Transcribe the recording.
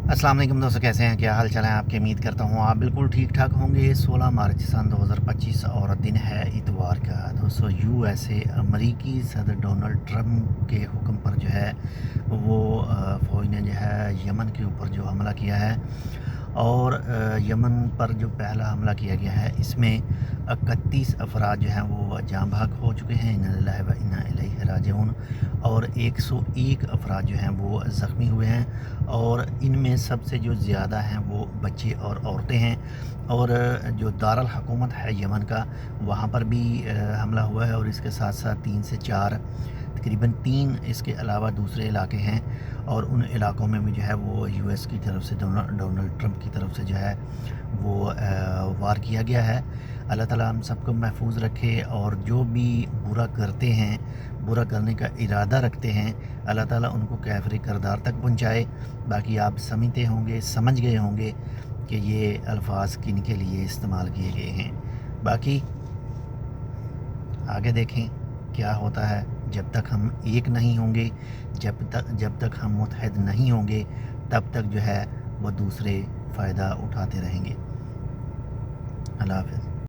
अस्सलाम वालेकुम दोस्तों, कैसे हैं? क्या हाल चाल है आपके? उम्मीद करता हूँ आप बिल्कुल ठीक ठाक होंगे। 16 मार्च सन 2025 और दिन है इतवार का। दोस्तों, यूएसए अमरीकी सदर डोनाल्ड ट्रम्प के हुक्म पर जो है वो फ़ौज ने जो है यमन के ऊपर जो हमला किया है और यमन पर जो पहला हमला किया गया है इसमें 31 अफराद जो हैं वो जाँ भाग हो चुके हैं, इन्ना लिल्लाहि व इन्ना इलैहि राजिऊन, और 101 अफराद जो हैं वो ज़ख्मी हुए हैं और इनमें सबसे जो ज़्यादा हैं वो बच्चे और औरतें हैं। और जो दारुल हुकूमत है यमन का, वहाँ पर भी हमला हुआ है और इसके साथ साथ 3 से 4 तकरीबन 3 इसके अलावा दूसरे इलाके हैं और उन इलाकों में भी जो है वो यूएस की तरफ से डोनाल्ड ट्रम्प की तरफ से जो है वो वार किया गया है। अल्लाह ताला हम सबको महफूज रखे और जो भी बुरा करते हैं, बुरा करने का इरादा रखते हैं, अल्लाह ताला उनको कैफरी करदार तक पहुँचाए। बाकी आप समझते होंगे, समझ गए होंगे कि ये अल्फाज किन के लिए इस्तेमाल किए गए हैं। बाकी आगे देखें क्या होता है। जब तक हम एक नहीं होंगे, जब तक हम मुत्तहिद नहीं होंगे, तब तक जो है वो दूसरे फ़ायदा उठाते रहेंगे। अल्लाह हाफ़िज़।